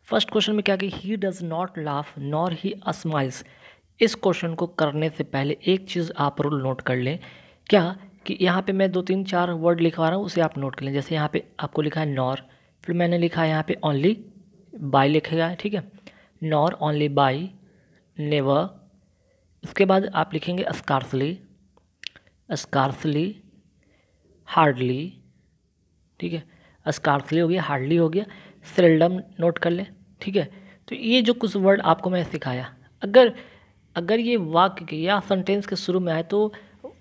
First question में क्या कि he does not laugh nor he smiles. इस क्वेश्चन को करने से पहले एक चीज़ आप रूल नोट कर लें, क्या कि यहाँ पे मैं 2 3 4 वर्ड लिखवा रहा हूँ, उसे आप नोट कर लें। जैसे यहाँ पे आपको लिखा है नॉर, फिर मैंने लिखा है यहाँ पे ओनली बाय लिखेगा, ठीक है, नॉर ओनली बाय नेवर। उसके बाद आप लिखेंगे स्कार्सली, स्कार्सली, हार्डली, ठीक है, स्कार्सली हो गया, हार्डली हो गया, सेल्डम नोट कर लें, ठीक है। तो ये जो कुछ वर्ड आपको मैं सिखाया, अगर अगर ये वाक्य के या सेंटेंस के शुरू में आए तो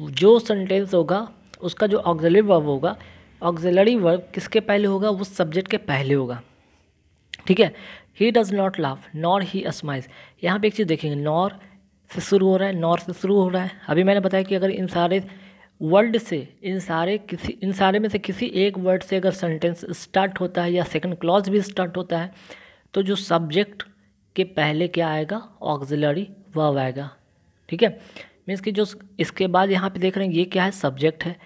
जो सेंटेंस होगा उसका जो ऑक्सिलरी वर्ब होगा, ऑक्सिलरी वर्ब किसके पहले होगा, वो सब्जेक्ट के पहले होगा, ठीक है। He does not laugh nor he smiles, यहाँ पे एक चीज़ देखेंगे, नॉर से शुरू हो रहा है, नॉर से शुरू हो रहा है। अभी मैंने बताया कि अगर इन सारे वर्ड से इन सारे में से किसी एक वर्ड से अगर सेंटेंस स्टार्ट होता है या सेकंड क्लॉज भी स्टार्ट होता है तो जो सब्जेक्ट के पहले क्या आएगा, ऑक्सिलरी वर्ब आएगा, ठीक है। मीन्स कि जो इसके बाद यहाँ पे देख रहे हैं ये क्या है, सब्जेक्ट है,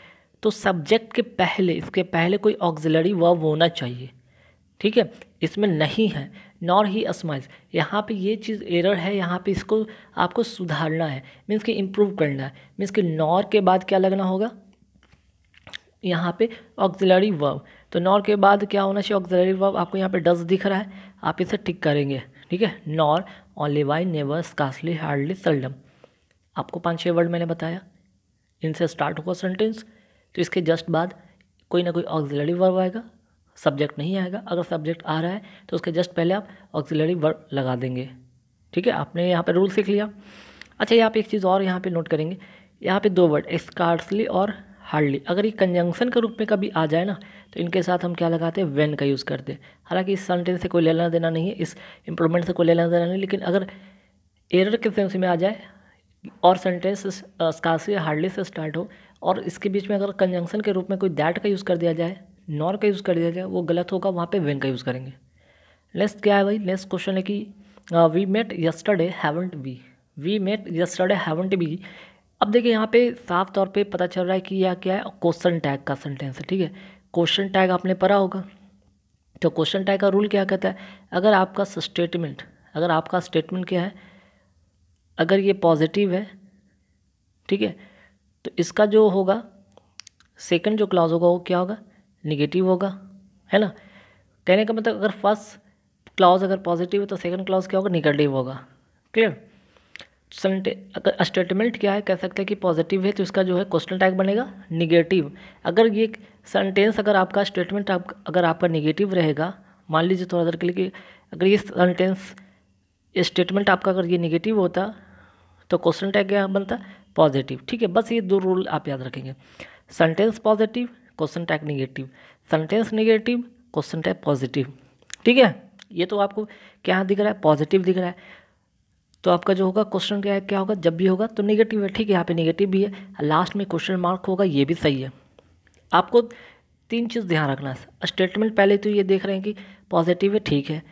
तो सब्जेक्ट के पहले, इसके पहले कोई ऑक्सिलरी वर्ब होना चाहिए, ठीक है। इसमें नहीं है, नॉर ही स्माइल्स, यहाँ पे ये चीज़ एरर है, यहाँ पे इसको आपको सुधारना है, मीन्स कि इम्प्रूव करना है। मीन्स कि नॉर के बाद क्या लगना होगा, यहाँ पे ऑक्सिलरी वर्ब, तो नॉर के बाद क्या होना चाहिए, ऑक्सिलरी वर्ब। आपको यहाँ पे डज दिख रहा है, आप इसे टिक करेंगे, ठीक है। Nor, only by, never, scarcely, hardly, seldom, आपको 5 6 वर्ड मैंने बताया, इनसे स्टार्ट होगा सेंटेंस, तो इसके जस्ट बाद कोई ना कोई ऑक्सिलरी वर्ब आएगा, सब्जेक्ट नहीं आएगा। अगर सब्जेक्ट आ रहा है तो उसके जस्ट पहले आप ऑक्सिलरी वर्ब लगा देंगे, ठीक है। आपने यहाँ पे रूल सीख लिया। अच्छा, यहाँ पे एक चीज़ और यहाँ पे नोट करेंगे, यहाँ पे 2 वर्ड स्कार्सली और हार्डली, अगर ये कंजंक्शन के रूप में कभी आ जाए ना तो इनके साथ हम क्या लगाते हैं, व्हेन का यूज़ करते हैं। हालांकि इस सेंटेंस से कोई लेना देना नहीं है, इस इम्प्रूवमेंट से कोई लेना देना नहीं, लेकिन अगर एरर के सेंस में आ जाए और सेंटेंस स्कार्सली हार्डली से स्टार्ट हो और इसके बीच में अगर कंजंक्शन के रूप में कोई दैट का यूज़ कर दिया जाए, नॉर का यूज़ कर दिया जाए, वो गलत होगा, वहाँ पे व्हेन का यूज़ करेंगे। नेक्स्ट क्या है भाई, नेक्स्ट क्वेश्चन है कि we met yesterday haven't we met yesterday haven't we. अब देखिए यहाँ पे साफ तौर पे पता चल रहा है कि यह क्या है, क्वेश्चन टैग का सेंटेंस है, ठीक है। क्वेश्चन टैग आपने पढ़ा होगा, तो क्वेश्चन टैग का रूल क्या कहता है, अगर आपका स्टेटमेंट क्या है, अगर ये पॉजिटिव है, ठीक है, तो इसका जो होगा सेकंड जो क्लॉज होगा वो क्या होगा, निगेटिव होगा, है ना। कहने का मतलब अगर फर्स्ट क्लॉज अगर पॉजिटिव है तो सेकंड क्लॉज क्या होगा, निगेटिव होगा, क्लियर। अगर स्टेटमेंट क्या है, कह सकते हैं कि पॉजिटिव है तो इसका जो है क्वेश्चन टैग बनेगा निगेटिव। अगर ये सेंटेंस अगर आपका स्टेटमेंट अगर आपका निगेटिव रहेगा, मान लीजिए थोड़ा देर के लिए कि अगर ये सेंटेंस स्टेटमेंट आपका अगर ये निगेटिव होता तो क्वेश्चन टैग क्या बनता, पॉजिटिव, ठीक है। बस ये 2 रूल आप याद रखेंगे, sentence positive, question tag negative, sentence negative, question tag positive, ठीक है। ये तो आपको क्या दिख रहा है, पॉजिटिव दिख रहा है, तो आपका जो होगा क्वेश्चन क्या होगा, जब भी होगा तो निगेटिव है, ठीक है। यहाँ पे निगेटिव भी है, लास्ट में क्वेश्चन मार्क होगा, ये भी सही है। आपको 3 चीज़ ध्यान रखना है, स्टेटमेंट पहले तो ये देख रहे हैं कि पॉजिटिव है, ठीक है,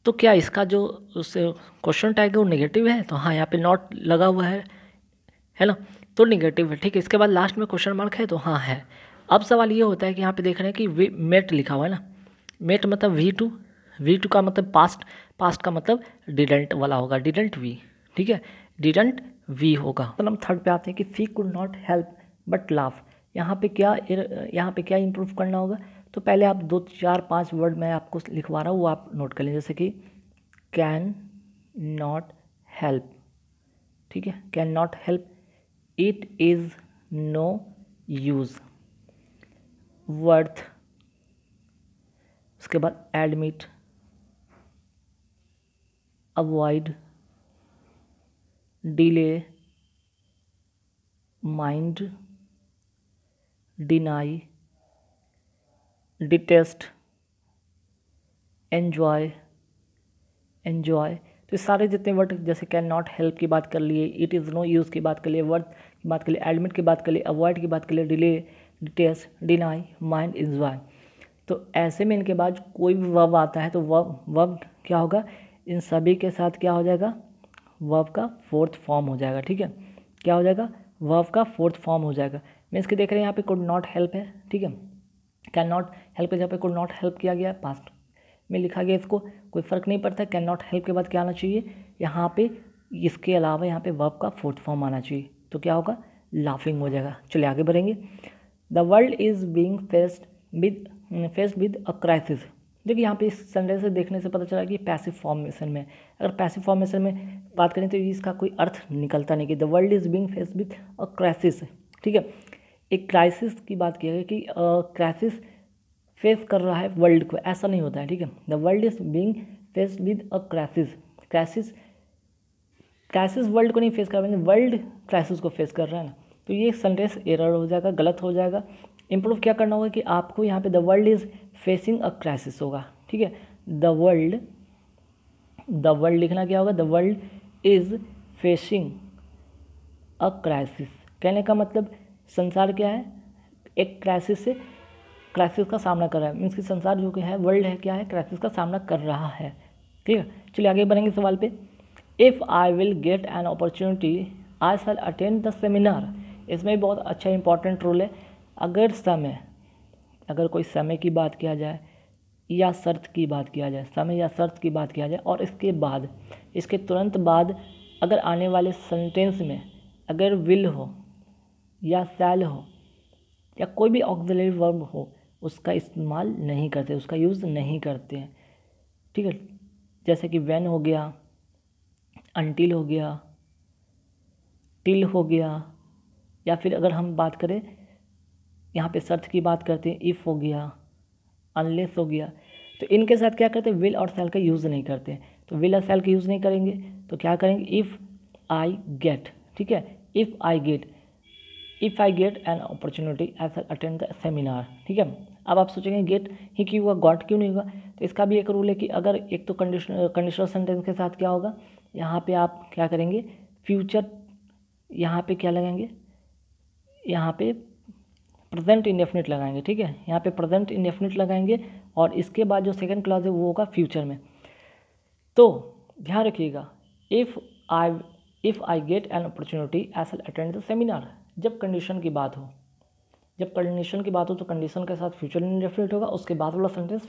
तो क्या इसका जो उस क्वेश्चन टैग है वो निगेटिव है, तो हाँ यहाँ पे नॉट लगा हुआ है ना, तो निगेटिव है, ठीक है। इसके बाद लास्ट में क्वेश्चन मार्क है तो हाँ है। अब सवाल ये होता है कि यहाँ पे देख रहे हैं कि वी मेट लिखा हुआ है ना, मेट मतलब V2 का मतलब पास्ट का मतलब डिडंट वाला होगा, डिडंट वी, ठीक है, डिडंट वी होगा। तो हम थर्ड पे आते हैं कि she could not help but laugh. यहाँ पे क्या इम्प्रूव करना होगा, तो पहले आप 2 4 5 वर्ड मैं आपको लिखवा रहा हूँ, वो आप नोट कर लें। जैसे कि कैन नॉट हेल्प, ठीक है, can not help, it is no use, worth, उसके बाद admit, avoid, delay, mind, deny, detest, enjoy. तो सारे जितने वर्ड, जैसे कैन नॉट हेल्प की बात कर लिए, इट इज़ नो यूज़ की बात कर लिए, वर्थ की बात कर लिए, एडमिट की बात कर लिए, अवॉइड की बात कर लिए, delay, detest, deny, mind, enjoy. तो ऐसे में इनके बाद कोई भी वर्ब आता है तो वर्ब क्या होगा, इन सभी के साथ क्या हो जाएगा, वर्ब का 4th फॉर्म हो जाएगा, ठीक है। क्या हो जाएगा, वर्ब का 4th फॉर्म हो जाएगा। मीन्स कि देख रहे हैं यहाँ पे कुड नॉट हेल्प है, ठीक है, कैन नॉट हेल्प के जहाँ पे कुड नॉट हेल्प किया गया है पास्ट, में लिखा गया इसको, कोई फ़र्क नहीं पड़ता। कैन नॉट हेल्प के बाद क्या आना चाहिए यहाँ पे, इसके अलावा यहाँ पे वर्ब का फोर्थ फॉर्म आना चाहिए, तो क्या होगा, लाफिंग हो जाएगा। चलिए आगे बढ़ेंगे। The world is being faced with a crisis. देखिए यहाँ पे इस सेंटेंस से देखने से पता चला कि पैसिव फॉर्मेशन में, अगर पैसिव फॉर्मेशन में बात करें तो इसका कोई अर्थ निकलता नहीं कि the world is being faced with a crisis. ठीक है, एक क्राइसिस की बात किया गया कि क्राइसिस फेस कर रहा है वर्ल्ड को, ऐसा नहीं होता है। ठीक है, the world is being faced with a crisis. Crisis world को नहीं फेस कर रहा है, वर्ल्ड क्राइसिस को फेस कर रहा है ना, तो ये सेंटेंस एरर हो जाएगा, गलत हो जाएगा। इम्प्रूव क्या करना होगा कि आपको यहाँ पे the world is facing a crisis होगा। ठीक है, द वर्ल्ड लिखना क्या होगा, the world is facing a crisis. कहने का मतलब संसार क्या है, एक क्राइसिस का सामना कर रहा है, मीन्स कि संसार जो कि है, वर्ल्ड है, क्या है, क्राइसिस का सामना कर रहा है। ठीक है, चलिए आगे बढ़ेंगे सवाल पे। If I will get an opportunity I shall attend the seminar. इसमें बहुत अच्छा इंपॉर्टेंट रूल है। अगर कोई समय की बात किया जाए या शर्त की बात किया जाए, समय या शर्त की बात किया जाए, और इसके तुरंत बाद अगर आने वाले सेंटेंस में अगर विल हो या शैल हो या कोई भी ऑक्सिलरी वर्ब हो, उसका इस्तेमाल नहीं करते, उसका यूज़ नहीं करते हैं। ठीक है, जैसे कि व्हेन हो गया, अनटिल हो गया, टिल हो गया, या फिर अगर हम बात करें यहाँ पे शर्त की बात करते हैं, इफ़ हो गया, अनलेस हो गया, तो इनके साथ क्या करते हैं, विल और शैल का यूज़ नहीं करते। तो विल और शैल का यूज़ नहीं करेंगे तो क्या करेंगे, इफ़ आई गेट। ठीक है, if I get an opportunity I shall attend the seminar. ठीक है, अब आप सोचेंगे गेट ही क्यों हुआ, गॉट क्यों नहीं हुआ, तो इसका भी एक रूल है कि अगर एक तो कंडीशनल सेंटेंस के साथ क्या होगा, यहाँ पे आप क्या करेंगे, फ्यूचर, यहाँ पे क्या लगाएंगे, यहाँ पे प्रेजेंट इंडेफिनिट लगाएंगे। ठीक है, यहाँ पे प्रेजेंट इंडेफिनिट लगाएंगे और इसके बाद जो सेकंड क्लॉज है वो होगा फ्यूचर में। तो ध्यान रखिएगा, if I get an opportunity I shall attend the seminar. जब कंडीशन की बात हो तो कंडीशन के साथ फ्यूचर इंडेफिनिट होगा, उसके बाद वाला सेंटेंस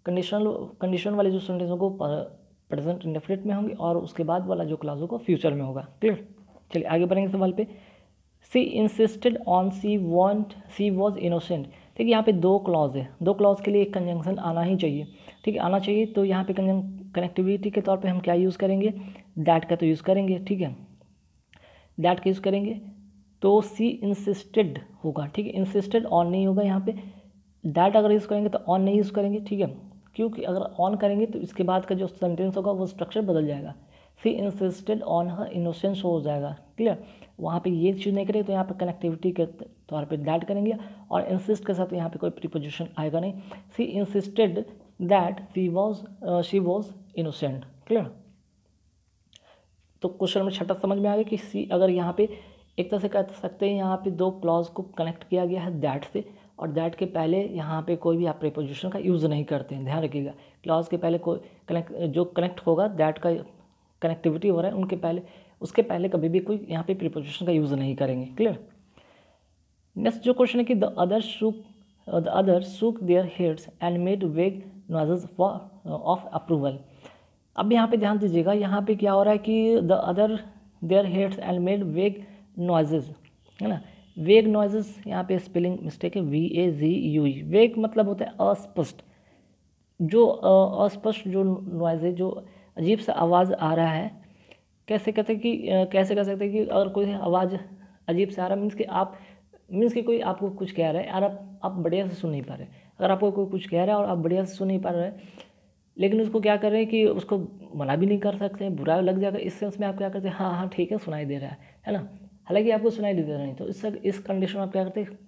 कंडीशन वाले जो सेंटेंस होगा प्रेजेंट इंडेफिनिट में होंगे और उसके बाद वाला जो क्लॉज होगा फ्यूचर में होगा। क्लियर, चलिए आगे बढ़ेंगे सवाल पे। She insisted on she was innocent. देखिए यहाँ पे दो क्लॉज है, दो क्लॉज के लिए एक कंजंक्शन आना ही चाहिए। ठीक है, आना चाहिए, तो यहाँ पे कनेक्टिविटी के तौर पे हम क्या यूज़ करेंगे, दैट का तो यूज़ करेंगे। ठीक है, दैट का यूज़ करेंगे, तो सी इंसिस्टेड होगा। ठीक है, इंसिस्टेड ऑन नहीं होगा, यहाँ पे दैट अगर यूज़ करेंगे तो ऑन नहीं यूज़ करेंगे। ठीक है, क्योंकि अगर ऑन करेंगे तो इसके बाद का जो सेंटेंस होगा वो स्ट्रक्चर बदल जाएगा, सी इंसिस्टेड ऑन हर इनोसेंस हो जाएगा। क्लियर, वहाँ पे ये चीज़ नहीं करेंगे तो यहाँ पे कनेक्टिविटी के तौर पे दैट करेंगे और इंसिस्ट के साथ यहाँ पे कोई प्रीपोजिशन आएगा नहीं। She insisted that she was innocent. Clear, तो क्वेश्चन में छठा समझ में आ गया कि सी अगर यहाँ पे एक तरह से कह सकते हैं, यहाँ पे दो क्लॉज को कनेक्ट किया गया है दैट से, और दैट के पहले यहाँ पे कोई भी आप प्रीपोजिशन का यूज़ नहीं करते हैं। ध्यान रखिएगा, क्लॉज के पहले कोई कनेक्ट होगा, दैट का कनेक्टिविटी हो रहा है, उसके पहले कभी भी कोई यहाँ पे प्रीपोजिशन का यूज़ नहीं करेंगे। क्लियर, नेक्स्ट जो क्वेश्चन है कि the other shook their heads and made वेग नॉइजेस ऑफ अप्रूवल। अब यहाँ पे ध्यान दीजिएगा, यहाँ पे क्या हो रहा है कि the other their heads and made वेग नॉइजेस, है ना। वेग नॉइजेस यहाँ पे स्पेलिंग मिस्टेक है, VAGUE। वेग मतलब होता है अस्पष्ट, जो अस्पष्ट जो नॉइज है, जो अजीब सा आवाज़ आ रहा है। कैसे कहते हैं कि कैसे कह सकते हैं कि अगर कोई आवाज़ अजीब से आ रहा है, मीन्स कि कोई आपको कुछ कह रहा है और आप बढ़िया से सुन नहीं पा रहे। अगर आपको कोई कुछ कह रहा है और आप बढ़िया से सुन नहीं पा रहे, लेकिन उसको क्या कर रहे हैं कि उसको मना भी नहीं कर सकते, बुरा लग जाएगा। इस सेंस में आप क्या करते हैं, हाँ हाँ ठीक है, सुनाई दे रहा है ना, हालांकि आपको सुनाई दे रहा नहीं, तो इस कंडीशन में आप क्या करते हैं,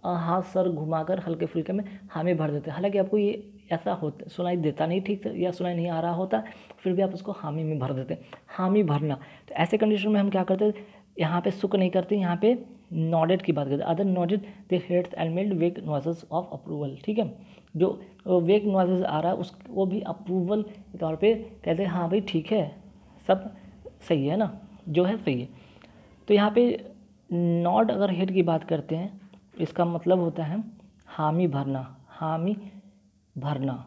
हाथ सर घुमाकर हल्के फुल्के में हामी भर देते हैं। हालांकि आपको ये ऐसा होता, सुनाई देता नहीं ठीक से या सुनाई नहीं आ रहा होता, फिर भी आप उसको हामी में भर देते हैं। हामी भरना, तो ऐसे कंडीशन में हम क्या करते हैं, यहाँ पे सुक नहीं करते, यहाँ पे नॉडेड की बात करते हैं। Other nodded they heads and made वेग नॉइजेस ऑफ अप्रूवल। ठीक है, जो वेग नॉइजेस आ रहा है वो भी अप्रूवल के तौर पे कहते हैं, हाँ भाई ठीक है, सब सही है ना, जो है सही है। तो यहाँ पे नॉड अगर हेड की बात करते हैं, इसका मतलब होता है हामी भरना, हामी भरना।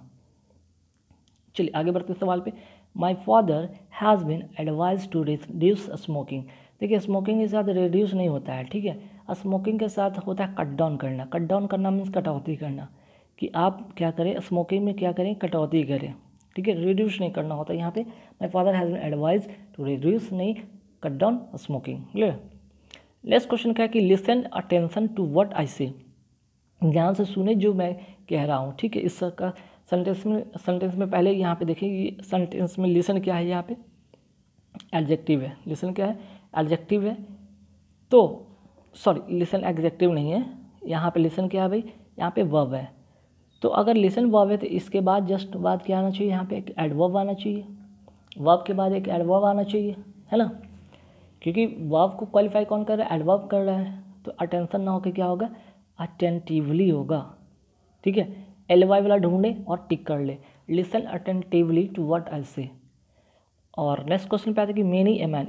चलिए आगे बढ़ते सवाल पे। My father has been advise to reduce smoking. देखिए स्मोकिंग के साथ रिड्यूस नहीं होता है, ठीक है, स्मोकिंग के साथ होता है कट डाउन करना। कट डाउन करना मीन्स कटौती करना, कि आप क्या करें स्मोकिंग में, क्या करें, कटौती करें, ठीक है, रिड्यूस नहीं करना होता यहाँ पे। My father has been advise to reduce, नहीं cut down smoking. Clear. Next question क्या है कि listen attention to what I say. ध्यान से सुने जो मैं कह रहा हूँ, ठीक है। इसका सेंटेंस में पहले यहाँ पे देखिए, ये सेंटेंस में लिसन क्या है, यहाँ पे एडजेक्टिव है। लिसन क्या है, एडजेक्टिव है। तो सॉरी, लिसन एडजेक्टिव नहीं है, यहाँ पे लिसन क्या है भाई, यहाँ पे वर्ब है। तो अगर लिसन वर्ब है तो इसके बाद जस्ट बाद क्या आना चाहिए, यहाँ पे एक एडवर्ब आना चाहिए। वर्ब के बाद एक एडवर्ब आना चाहिए, है ना, क्योंकि वर्ब को क्वालिफाई कौन कर रहा है, एडवर्ब कर रहा है। तो अटेंशन ना होकर क्या होगा, अटेंटिवली होगा, ठीक है। एलवाई वाला ढूंढे और टिक कर ले, listen attentively to what I say. और नेक्स्ट क्वेश्चन पे आता है कि मेनी अ मैन,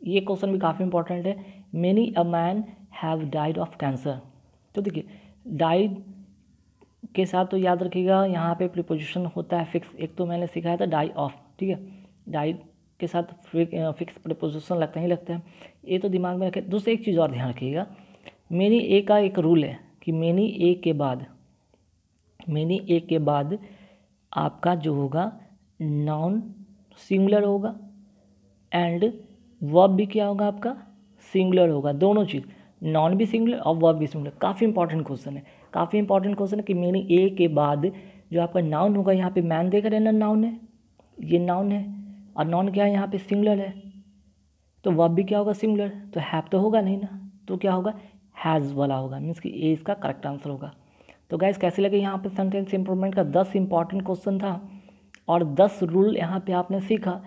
ये क्वेश्चन भी काफ़ी इंपॉर्टेंट है। Many a man have died of cancer. तो देखिए डाइड के साथ तो याद रखिएगा यहाँ पे प्रीपोजिशन होता है फिक्स। एक तो मैंने सिखाया था डाई ऑफ, ठीक है, डाइड के साथ फिक्स प्रीपोजिशन लगता ही लगता है, ये तो दिमाग में रखें। दूसरी एक चीज़ और ध्यान रखिएगा, मेनी ए का एक रूल है कि मेनी ए के बाद आपका जो होगा नाउन सिंगुलर होगा एंड वर्ब भी क्या होगा, आपका सिंगुलर होगा। दोनों चीज़, नॉन भी सिंगुलर और वर्ब भी सिंगुलर। काफ़ी इंपॉर्टेंट क्वेश्चन है, कि मेनी ए के बाद जो आपका नाउन होगा, यहाँ पे मैन देख रहे हैं ना, नाउन है, ये नाउन है, और नाउन क्या है, यहाँ पे सिंगुलर है, तो वर्ब भी क्या होगा, सिंगुलर। तो हैव तो होगा नहीं ना, तो क्या होगा, हैज़ वाला होगा, मीन्स कि ए इसका करेक्ट आंसर होगा। तो गाइस कैसे लगे यहाँ पे सेंटेंस इंप्रूवमेंट का 10 इंपॉर्टेंट क्वेश्चन था और 10 रूल यहाँ पे आपने सीखा।